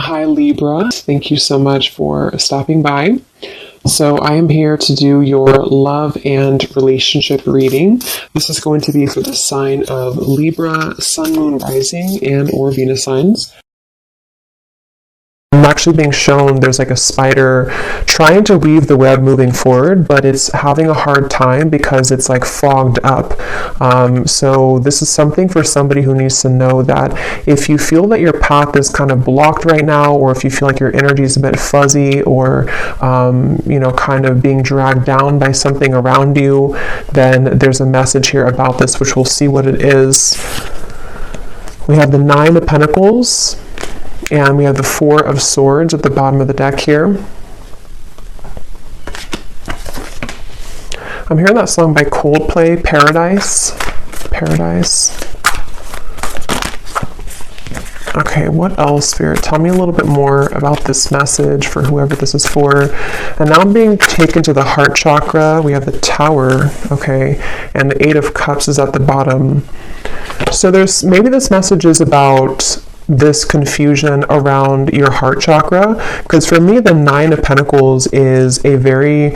Hi Libra, thank you so much for stopping by. So I am here to do your love and relationship reading. This is going to be for the sign of Libra, Sun, Moon, Rising, and or Venus signs. I'm actually being shown there's like a spider trying to weave the web moving forward, but it's having a hard time because it's like fogged up. So this is something for somebody who needs to know that if you feel that your path is kind of blocked right now, or if you feel like your energy is a bit fuzzy, or kind of being dragged down by something around you, then there's a message here about this, which we'll see what it is. We have the Nine of Pentacles. And we have the Four of Swords at the bottom of the deck here. I'm hearing that song by Coldplay, Paradise. Paradise. Okay, what else, Spirit? Tell me a little bit more about this message for whoever this is for. And now I'm being taken to the heart chakra. We have the Tower, okay, and the Eight of Cups is at the bottom. So maybe this message is about this confusion around your heart chakra, because for me the Nine of Pentacles is a very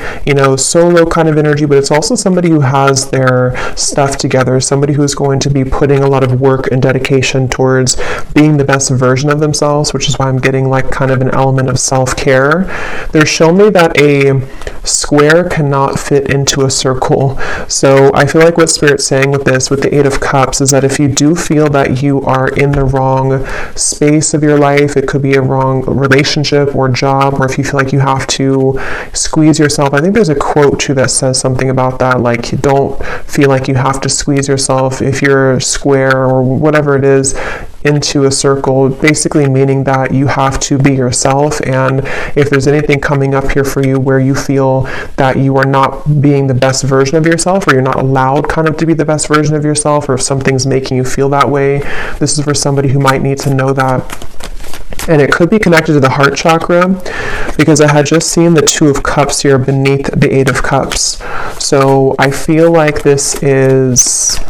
solo kind of energy, but it's also somebody who has their stuff together, somebody who's going to be putting a lot of work and dedication towards being the best version of themselves, which is why I'm getting like kind of an element of self-care. They're showing me that a square cannot fit into a circle. So I feel like what Spirit's saying with this, with the Eight of Cups, is that if you do feel that you are in the wrong space of your life, it could be a wrong relationship or job, or if you feel like you have to squeeze yourself. I think there's a quote too that says something about that, like you don't feel like you have to squeeze yourself if you're square or whatever it is into a circle, basically meaning that you have to be yourself. And if there's anything coming up here for you where you feel that you are not being the best version of yourself, or you're not allowed kind of to be the best version of yourself, or if something's making you feel that way, this is for somebody who might need to know that. And it could be connected to the heart chakra, because I had just seen the Two of Cups here beneath the Eight of Cups. So I feel like this is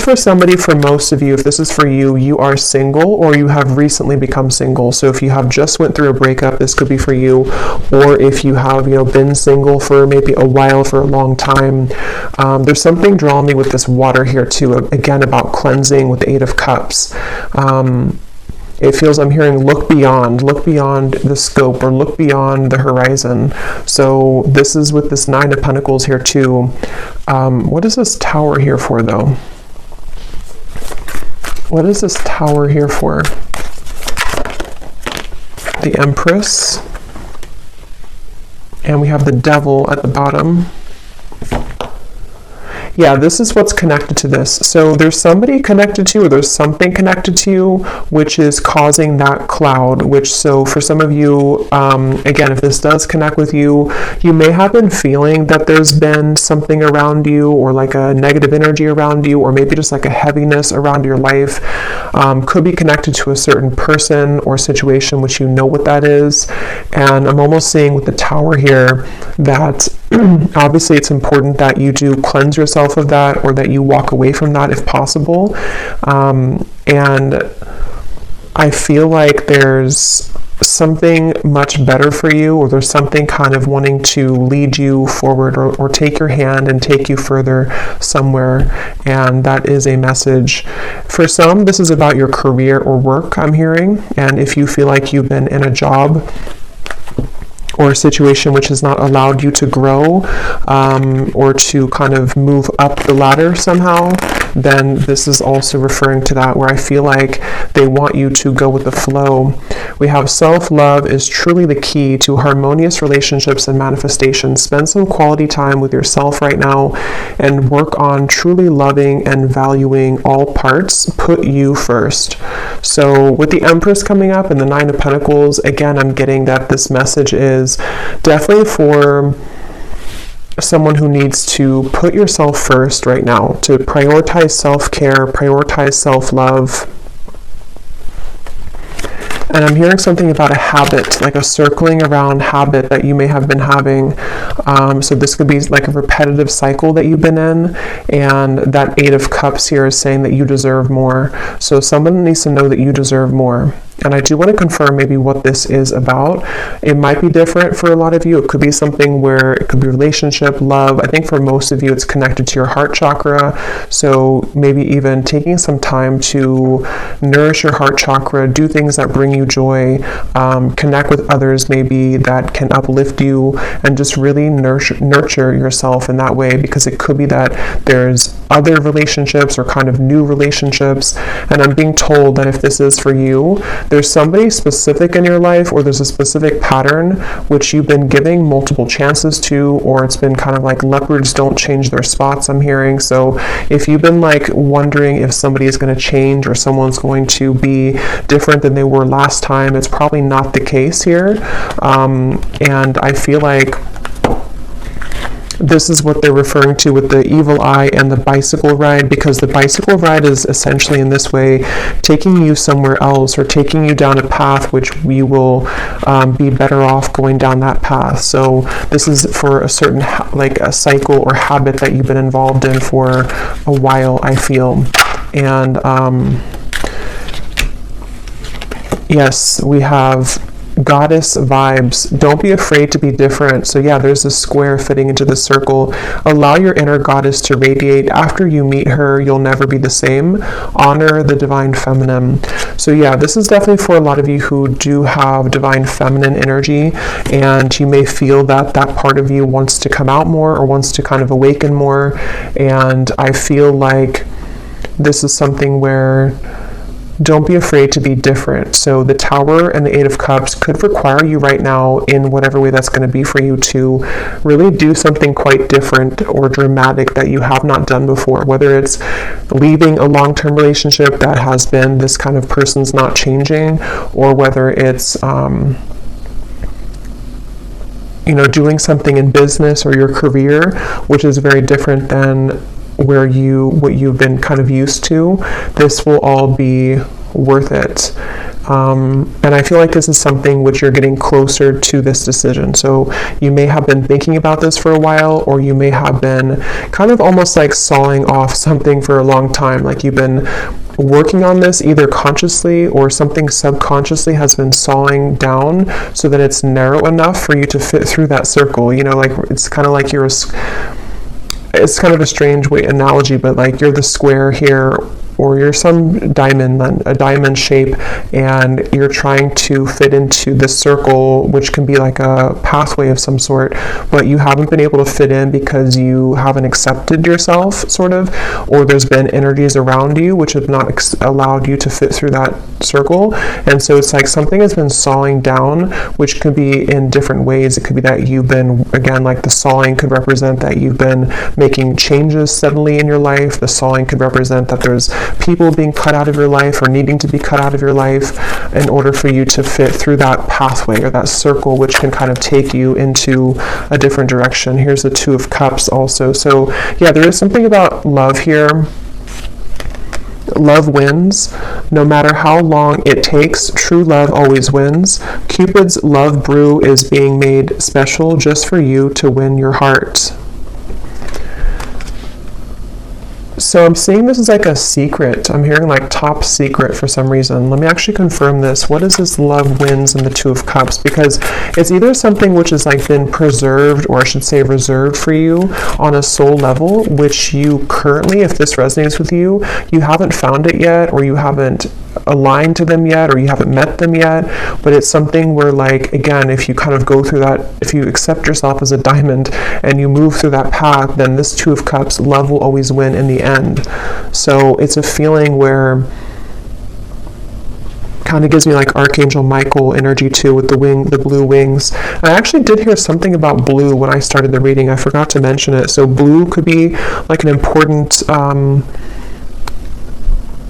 for somebody, for most of you. If this is for you, you are single or you have recently become single. So if you have just went through a breakup, this could be for you. Or if you have, been single for maybe a while, for a long time. There's something drawing me with this water here too, again, about cleansing with the Eight of Cups. It feels, I'm hearing look beyond the scope, or look beyond the horizon. So this is with this Nine of Pentacles here too. What is this Tower here for though? What is this Tower here for? The Empress. And we have the Devil at the bottom. Yeah, this is what's connected to this. So there's somebody connected to you, or there's something connected to you, which is causing that cloud, so for some of you, again, if this does connect with you, you may have been feeling that there's been something around you, or like a negative energy around you, or maybe just like a heaviness around your life. Could be connected to a certain person or situation, which you know what that is. And I'm almost seeing with the Tower here that obviously it's important that you do cleanse yourself of that, or that you walk away from that if possible. And I feel like there's something much better for you, or there's something kind of wanting to lead you forward, or take your hand and take you further somewhere. And that is a message. For some, this is about your career or work, I'm hearing. And if you feel like you've been in a job or a situation which has not allowed you to grow, or to kind of move up the ladder somehow, then this is also referring to that, where I feel like they want you to go with the flow. We have self-love is truly the key to harmonious relationships and manifestations. Spend some quality time with yourself right now and work on truly loving and valuing all parts. Put you first. So with the Empress coming up and the Nine of Pentacles, again, I'm getting that this message is definitely for someone who needs to put yourself first right now, to prioritize self-care, prioritize self-love. And I'm hearing something about a habit, like a circling around habit that you may have been having. So this could be like a repetitive cycle that you've been in. And that Eight of Cups here is saying that you deserve more. So someone needs to know that you deserve more. And I do want to confirm maybe what this is about. It might be different for a lot of you. It could be something where it could be relationship, love. I think for most of you, it's connected to your heart chakra. So maybe even taking some time to nourish your heart chakra, do things that bring you joy, connect with others maybe that can uplift you, and just really nurture yourself in that way, because it could be that there's other relationships or kind of new relationships. And I'm being told that if this is for you, there's somebody specific in your life, or there's a specific pattern which you've been giving multiple chances to, or it's been kind of like leopards don't change their spots, I'm hearing. So if you've been like wondering if somebody is going to change or someone's going to be different than they were last time, it's probably not the case here. And I feel like this is what they're referring to with the evil eye and the bicycle ride, because the bicycle ride is essentially in this way taking you somewhere else, or taking you down a path which we will be better off going down that path. So this is for a certain like a cycle or habit that you've been involved in for a while, I feel. And yes, we have goddess vibes. Don't be afraid to be different. So yeah, there's a square fitting into the circle. Allow your inner goddess to radiate. After you meet her, you'll never be the same. Honor the divine feminine. So yeah, this is definitely for a lot of you who do have divine feminine energy, and you may feel that that part of you wants to come out more, or wants to kind of awaken more. And I feel like this is something where don't be afraid to be different. So the Tower and the Eight of Cups could require you right now, in whatever way that's going to be for you, to really do something quite different or dramatic that you have not done before. Whether it's leaving a long-term relationship that has been this kind of person's not changing, or whether it's doing something in business or your career, which is very different than what you've been kind of used to. This will all be worth it. And I feel like this is something which you're getting closer to this decision. So you may have been thinking about this for a while, or you may have been kind of almost like sawing off something for a long time. Like you've been working on this either consciously, or something subconsciously has been sawing down so that it's narrow enough for you to fit through that circle. Like it's kind of like it's kind of a strange analogy, but like you're the square here, or you're some a diamond shape, and you're trying to fit into this circle, which can be like a pathway of some sort, but you haven't been able to fit in because you haven't accepted yourself, sort of, or there's been energies around you which have not allowed you to fit through that circle. And so it's like something has been sawing down, which could be in different ways. It could be that you've been, again, like the sawing could represent that you've been making changes suddenly in your life. The sawing could represent that there's people being cut out of your life, or needing to be cut out of your life, in order for you to fit through that pathway or that circle, which can kind of take you into a different direction. Here's the Two of Cups also. So yeah, there is something about love here. Love wins. No matter how long it takes, true love always wins. Cupid's love brew is being made special just for you to win your heart. So I'm seeing this as like a secret. I'm hearing like top secret for some reason. Let me actually confirm this. What is this love wins in the Two of Cups? Because it's either something which has like been preserved, or I should say reserved for you on a soul level, which you currently, if this resonates with you, you haven't found it yet, or you haven't aligned to them yet, or you haven't met them yet. But it's something where, like, again, if you kind of go through that, if you accept yourself as a diamond and you move through that path, then this Two of Cups, love will always win in the end. So it's a feeling where kind of gives me like Archangel Michael energy too, with the blue wings. I actually did hear something about blue when I started the reading. I forgot to mention it. So blue could be like an important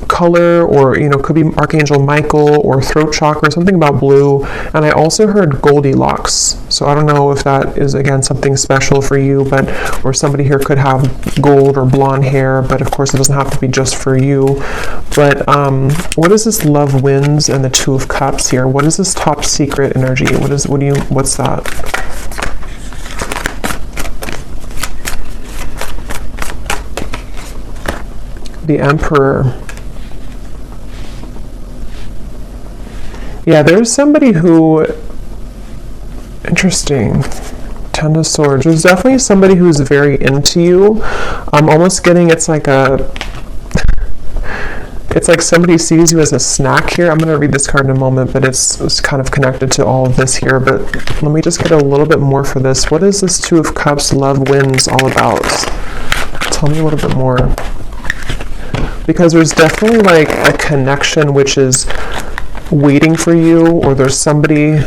color, or could be Archangel Michael or throat chakra, something about blue. And I also heard Goldilocks, so I don't know if that is again something special for you, but or somebody here could have gold or blonde hair, but of course it doesn't have to be just for you. But what is this love wins and the Two of Cups here? What is this top secret energy? What's that? The Emperor. Yeah, there's somebody who, interesting. Ten of Swords. There's definitely somebody who's very into you. I'm almost getting it's like somebody sees you as a snack here. I'm going to read this card in a moment, but it's kind of connected to all of this here. But let me just get a little bit more for this. What is this Two of Cups, Love Wins all about? Tell me a little bit more. Because there's definitely like a connection which is waiting for you, or there's somebody...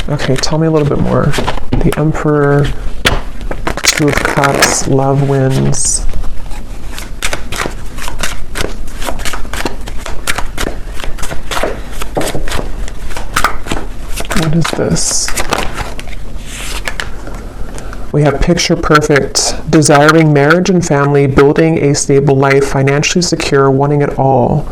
Okay, tell me a little bit more. The Emperor, Two of Cups, Love Wins. What is this? We have picture perfect, desiring marriage and family, building a stable life, financially secure, wanting it all.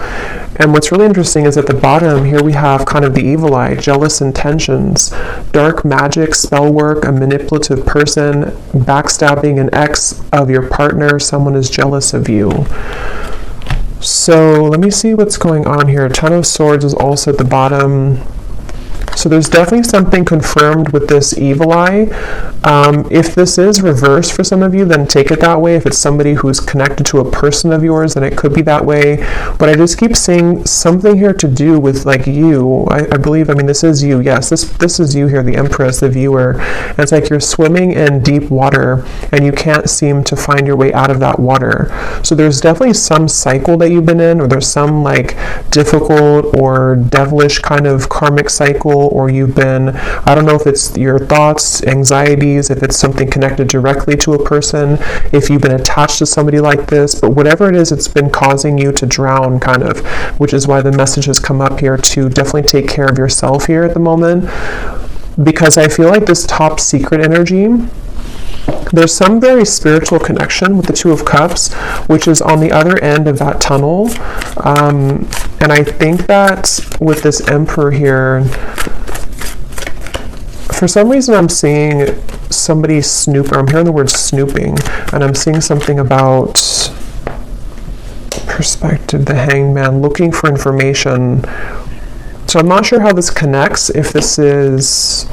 And what's really interesting is at the bottom here we have kind of the evil eye, jealous intentions, dark magic, spell work, a manipulative person, backstabbing an ex of your partner, someone is jealous of you. So let me see what's going on here. Ten of Swords is also at the bottom. So there's definitely something confirmed with this evil eye. If this is reversed for some of you, then take it that way. If it's somebody who's connected to a person of yours, then it could be that way. But I just keep seeing something here to do with like you. I believe, I mean, this is you. Yes, this is you here, the Empress, the viewer. And it's like you're swimming in deep water and you can't seem to find your way out of that water. So there's definitely some cycle that you've been in, or there's some like difficult or devilish kind of karmic cycle, or you've been, I don't know if it's your thoughts, anxieties, if it's something connected directly to a person, if you've been attached to somebody like this, but whatever it is, it's been causing you to drown kind of, which is why the message has come up here to definitely take care of yourself here at the moment. Because I feel like this top secret energy, there's some very spiritual connection with the Two of Cups, which is on the other end of that tunnel. And I think that with this Emperor here, for some reason I'm seeing somebody snoop, or I'm hearing the word snooping, and I'm seeing something about perspective, the Hangman, looking for information. So I'm not sure how this connects, if this is...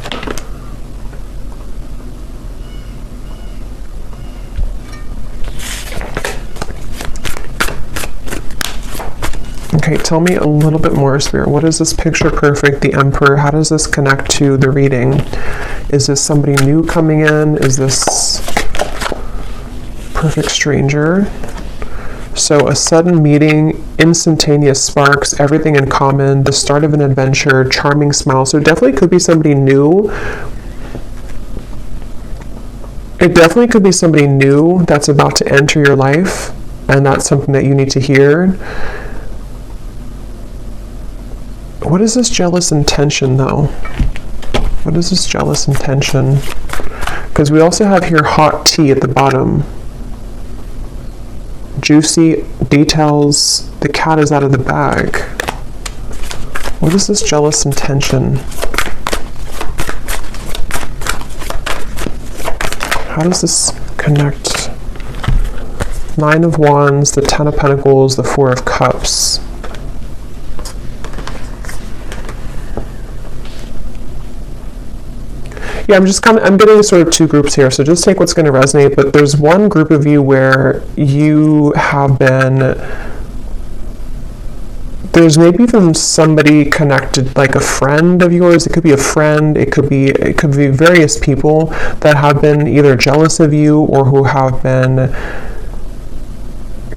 Okay, tell me a little bit more, Spirit. What is this picture perfect, the Emperor? How does this connect to the reading? Is this somebody new coming in? Is this perfect stranger? So a sudden meeting, instantaneous sparks, everything in common, the start of an adventure, charming smile. So it definitely could be somebody new. It definitely could be somebody new that's about to enter your life, and that's something that you need to hear. What is this jealous intention, though? What is this jealous intention? Because we also have here hot tea at the bottom. Juicy details. The cat is out of the bag. What is this jealous intention? How does this connect? Nine of Wands, the Ten of Pentacles, the Four of Cups. Yeah, I'm getting sort of two groups here, so just take what's going to resonate, but there's one group of you where you have been, there's maybe even somebody connected, like a friend of yours. It could be a friend, it could be various people that have been either jealous of you or who have been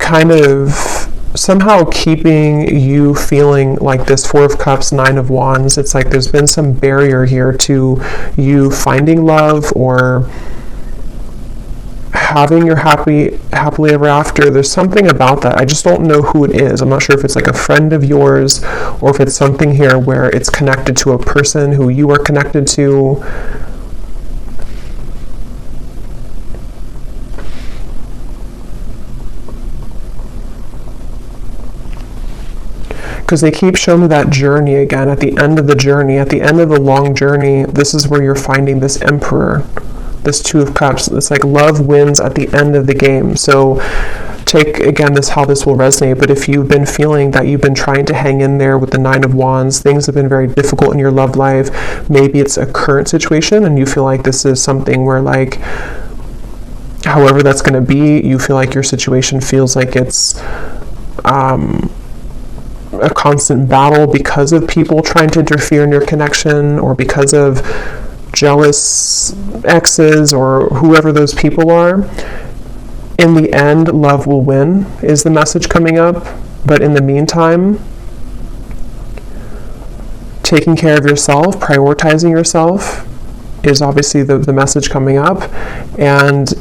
kind of somehow keeping you feeling like this Four of Cups, Nine of Wands. It's like there's been some barrier here to you finding love or having your happily ever after. There's something about that. I just don't know who it is. I'm not sure if it's like a friend of yours or if it's something here where it's connected to a person who you are connected to. Because they keep showing me that journey again, at the end of the journey, at the end of the long journey, this is where you're finding this Emperor, this Two of Cups. It's like love wins at the end of the game. So take again how this will resonate, but if you've been feeling that you've been trying to hang in there with the Nine of Wands, things have been very difficult in your love life. Maybe it's a current situation and you feel like this is something where, like, however that's going to be, you feel like your situation feels like it's a constant battle because of people trying to interfere in your connection, or because of jealous exes or whoever those people are. In the end, love will win is the message coming up. But in the meantime, taking care of yourself, prioritizing yourself is obviously the message coming up. And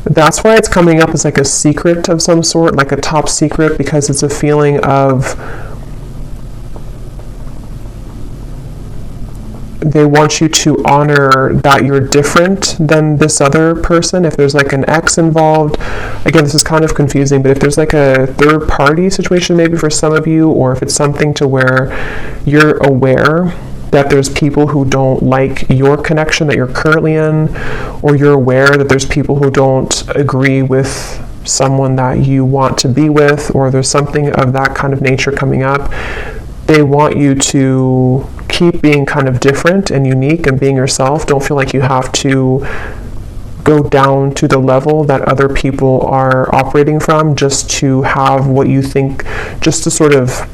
that's why it's coming up as like a secret of some sort, like a top secret, because it's a feeling of they want you to honor that you're different than this other person. If there's like an ex involved, again, this is kind of confusing, but if there's like a third party situation maybe for some of you, or if it's something to where you're aware that there's people who don't like your connection that you're currently in, or you're aware that there's people who don't agree with someone that you want to be with, or there's something of that kind of nature coming up, they want you to keep being kind of different and unique and being yourself. Don't feel like you have to go down to the level that other people are operating from just to have what you think, just to sort of,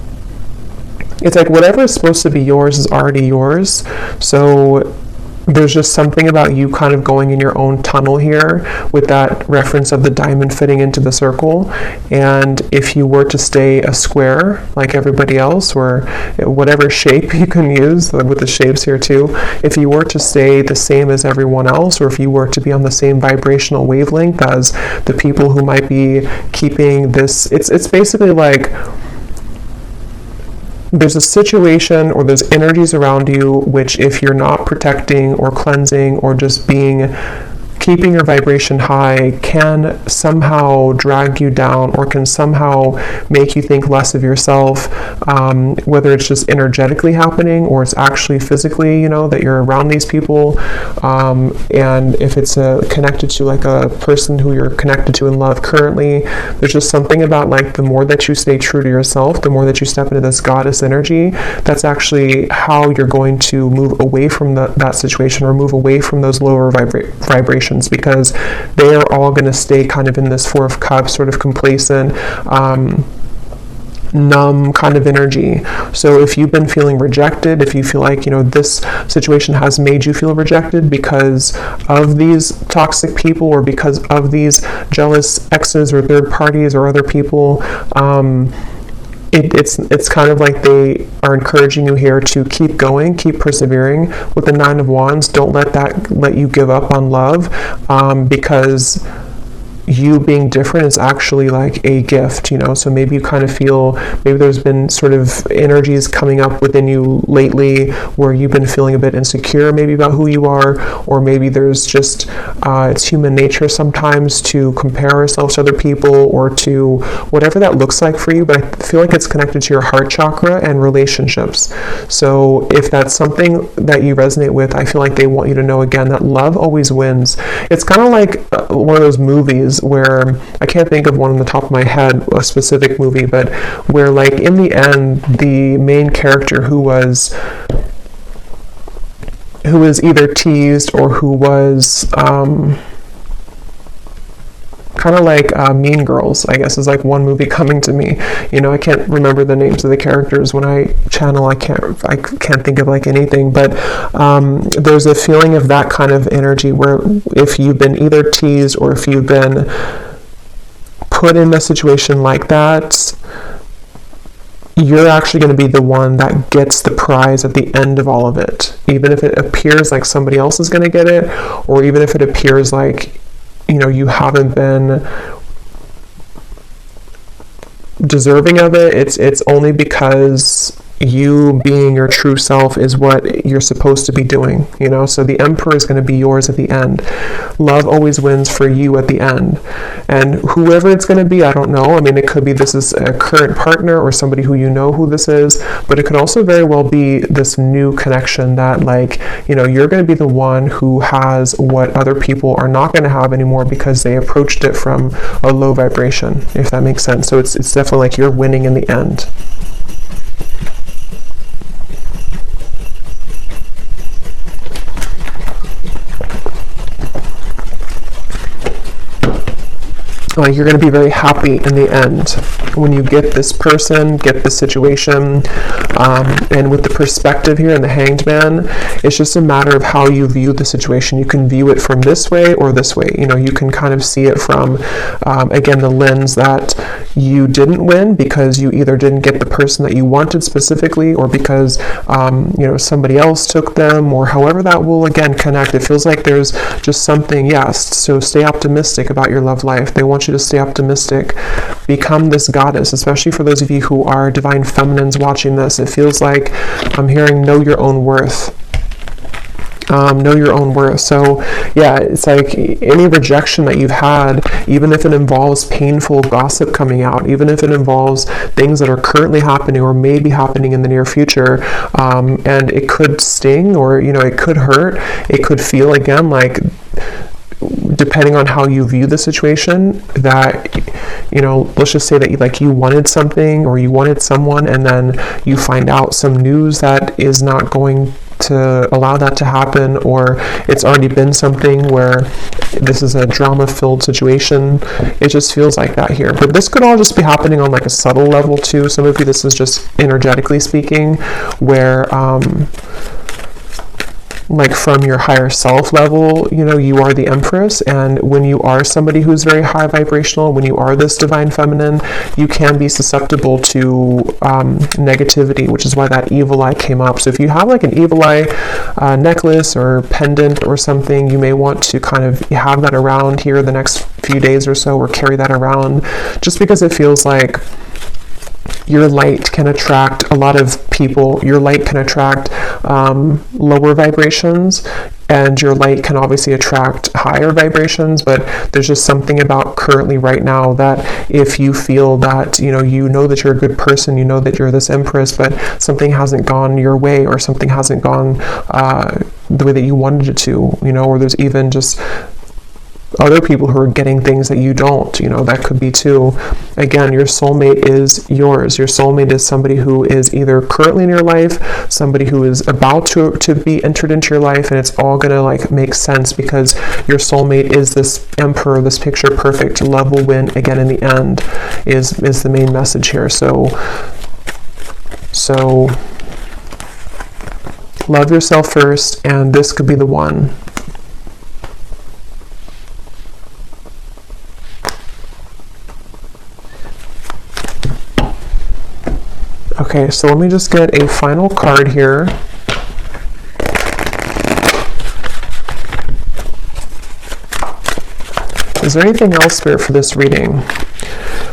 it's like whatever is supposed to be yours is already yours. So there's just something about you kind of going in your own tunnel here with that reference of the diamond fitting into the circle. And if you were to stay a square like everybody else, or whatever shape you can use with the shapes here too, if you were to stay the same as everyone else, or if you were to be on the same vibrational wavelength as the people who might be keeping this, it's basically like there's a situation or there's energies around you which, if you're not protecting or cleansing or just keeping your vibration high, can somehow drag you down or can somehow make you think less of yourself, whether it's just energetically happening or it's actually physically, that you're around these people. And if it's connected to like a person who you're connected to in love currently, there's just something about like the more that you stay true to yourself, the more that you step into this goddess energy, that's actually how you're going to move away from that situation, or move away from those lower vibrations, because they are all going to stay kind of in this Four of Cups, sort of complacent, numb kind of energy. So if you've been feeling rejected, if you feel like, this situation has made you feel rejected because of these toxic people, or because of these jealous exes or third parties or other people, it's kind of like they are encouraging you here to keep going, keep persevering. With the Nine of Wands, don't let you give up on love, because you being different is actually like a gift, so maybe you kind of feel, maybe there's been sort of energies coming up within you lately where you've been feeling a bit insecure maybe about who you are, or maybe there's just it's human nature sometimes to compare ourselves to other people, or to whatever that looks like for you, but I feel like it's connected to your heart chakra and relationships. So if that's something that you resonate with, I feel like they want you to know again that love always wins. It's kind of like one of those movies where, I can't think of one on the top of my head, a specific movie, but where like in the end, the main character who was either teased or who was kind of like Mean Girls, I guess, is like one movie coming to me. I can't remember the names of the characters when I channel. I can't think of like anything, but there's a feeling of that kind of energy where if you've been either teased or if you've been put in a situation like that, you're actually going to be the one that gets the prize at the end of all of it, even if it appears like somebody else is going to get it, or even if it appears like you haven't been deserving of it. It's only because you being your true self is what you're supposed to be doing, you know? So the Emperor is going to be yours at the end. Love always wins for you at the end. And whoever it's going to be, I don't know. I mean, it could be this is a current partner or somebody who you know who this is, but it could also very well be this new connection that, like, you know, you're going to be the one who has what other people are not going to have anymore because they approached it from a low vibration, if that makes sense. So it's definitely like you're winning in the end. You're going to be very happy in the end when you get this person, get this situation, and with the perspective here and the Hanged Man, it's just a matter of how you view the situation. You can view it from this way or this way. You know, you can kind of see it from, again, the lens that you didn't win because you either didn't get the person that you wanted specifically, or because, you know, somebody else took them, or however that will, again, connect. It feels like there's just something, yes, so stay optimistic about your love life. They want you to stay optimistic. Become this goddess, especially for those of you who are divine feminines watching this. It feels like I'm hearing know your own worth. Know your own worth. So yeah, it's like any rejection that you've had, even if it involves painful gossip coming out, even if it involves things that are currently happening or may be happening in the near future, and it could sting, or, you know, it could hurt, it could feel, again, like, depending on how you view the situation, that, you know, let's just say that you wanted something or you wanted someone, and then you find out some news that is not going to allow that to happen, or it's already been something where this is a drama-filled situation. It just feels like that here. But this could all just be happening on like a subtle level too. Some of you, this is just energetically speaking, where like from your higher self level, you know, you are the Empress, and when you are somebody who's very high vibrational, when you are this divine feminine, you can be susceptible to negativity, which is why that evil eye came up. So if you have like an evil eye necklace or pendant or something, you may want to kind of have that around here the next few days or so, or carry that around, just because it feels like your light can attract a lot of people. Your light can attract lower vibrations, and your light can obviously attract higher vibrations, but there's just something about currently right now that if you feel that, you know that you're a good person, you know that you're this Empress, but something hasn't gone your way, or something hasn't gone the way that you wanted it to, you know, or there's even just other people who are getting things that you don't, you know, that could be too. Again, your soulmate is yours. Your soulmate is somebody who is either currently in your life, somebody who is about to be entered into your life, and it's all gonna like make sense because your soulmate is this Emperor, this picture perfect. Love will win again in the end is the main message here. So love yourself first, and this could be the one. Okay, so let me just get a final card here. Is there anything else, Spirit, for this reading?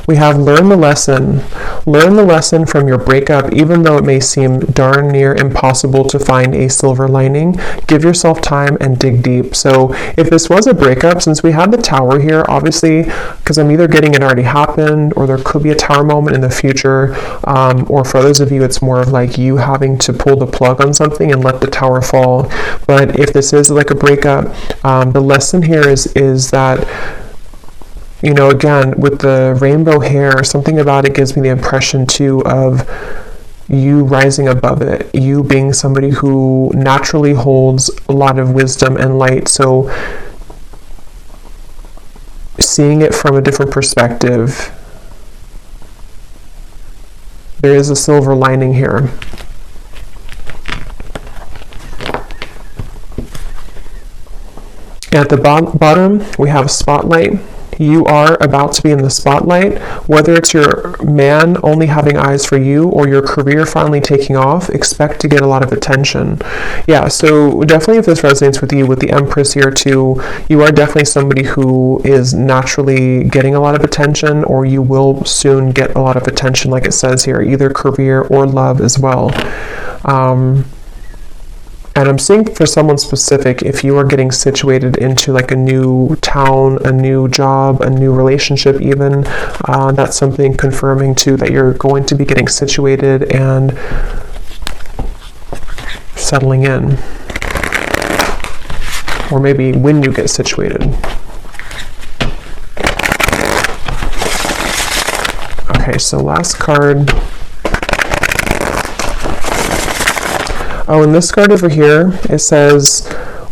We have learn the lesson. Learn the lesson from your breakup, even though it may seem darn near impossible to find a silver lining. Give yourself time and dig deep. So if this was a breakup, since we have the Tower here, obviously, because I'm either getting it already happened, or there could be a Tower moment in the future, or for others of you, it's more of like you having to pull the plug on something and let the Tower fall. But if this is like a breakup, the lesson here is that, you know, again, with the rainbow hair, something about it gives me the impression too of you rising above it, you being somebody who naturally holds a lot of wisdom and light. So seeing it from a different perspective, there is a silver lining here. At the bottom, we have spotlight. You are about to be in the spotlight, whether it's your man only having eyes for you or your career finally taking off. Expect to get a lot of attention. Yeah, so definitely if this resonates with you with the Empress here too, you are definitely somebody who is naturally getting a lot of attention, or you will soon get a lot of attention, like it says here, either career or love as well. And I'm seeing for someone specific, if you are getting situated into like a new town, a new job, a new relationship even, that's something confirming too that you're going to be getting situated and settling in. Or maybe when you get situated. Okay, so last card. Oh, and this card over here, it says,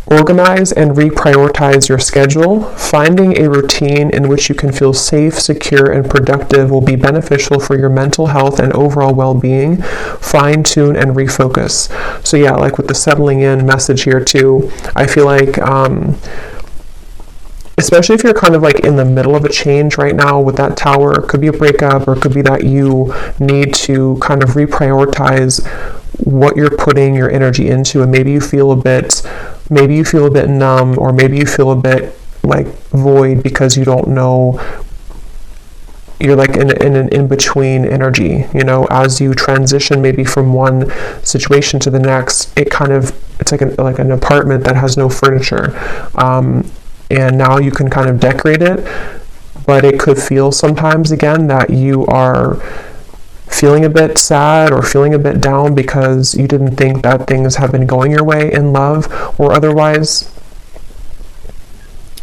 organize and reprioritize your schedule. Finding a routine in which you can feel safe, secure, and productive will be beneficial for your mental health and overall well-being. Fine tune and refocus. So yeah, like with the settling in message here too, I feel like, especially if you're kind of like in the middle of a change right now with that Tower, it could be a breakup, or it could be that you need to kind of reprioritize what you're putting your energy into, and maybe you feel a bit numb, or maybe you feel a bit like void because you don't know, you're like in an in-between energy, you know, as you transition maybe from one situation to the next. It's like an apartment that has no furniture, and now you can kind of decorate it, but it could feel sometimes again that you are feeling a bit sad or feeling a bit down because you didn't think that things have been going your way in love or otherwise.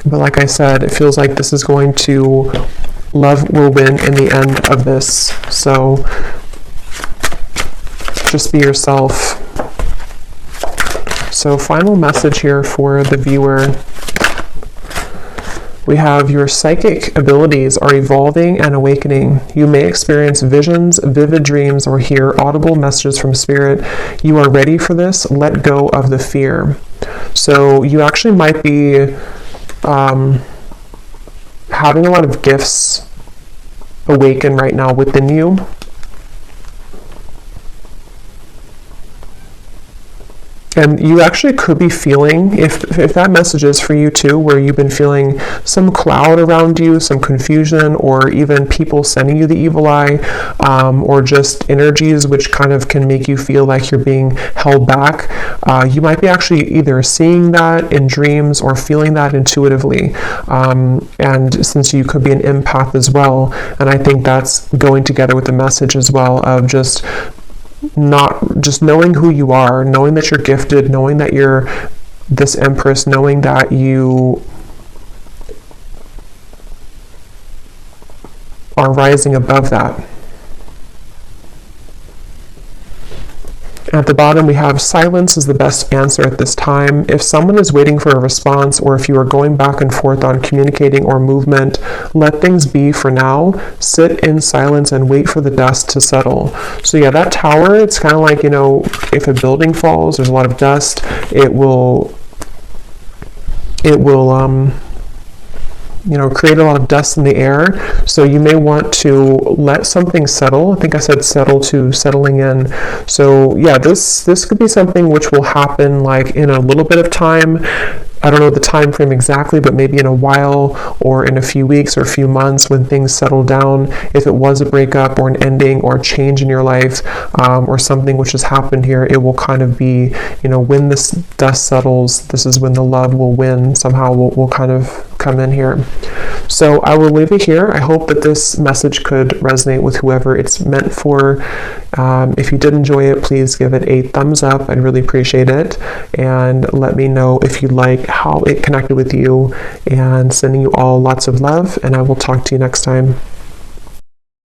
But like I said, it feels like this is going to, love will win in the end of this. So just be yourself. So final message here for the viewer. We have, your psychic abilities are evolving and awakening. You may experience visions, vivid dreams, or hear audible messages from spirit. You are ready for this. Let go of the fear. So you actually might be having a lot of gifts awaken right now within you. And you actually could be feeling, if that message is for you too, where you've been feeling some cloud around you, some confusion, or even people sending you the evil eye, or just energies which kind of can make you feel like you're being held back. You might be actually either seeing that in dreams or feeling that intuitively. And since you could be an empath as well, and I think that's going together with the message as well of just knowing who you are, knowing that you're gifted, knowing that you're this Empress, knowing that you are rising above that. At the bottom, we have silence is the best answer at this time. If someone is waiting for a response, or if you are going back and forth on communicating or movement, let things be for now. Sit in silence and wait for the dust to settle. So yeah, that Tower, it's kind of like, you know, if a building falls, there's a lot of dust, it will create a lot of dust in the air. So you may want to let something settle. I think I said settle to settling in. So yeah, this could be something which will happen like in a little bit of time. I don't know the time frame exactly, but maybe in a while or in a few weeks or a few months when things settle down. If it was a breakup or an ending or a change in your life, or something which has happened here, it will kind of be, when this dust settles, this is when the love will win. Somehow will kind of come in here. So I will leave it here. I hope that this message could resonate with whoever it's meant for. If you did enjoy it, please give it a thumbs up. I'd really appreciate it. And let me know if you like how it connected with you, and sending you all lots of love, and I will talk to you next time.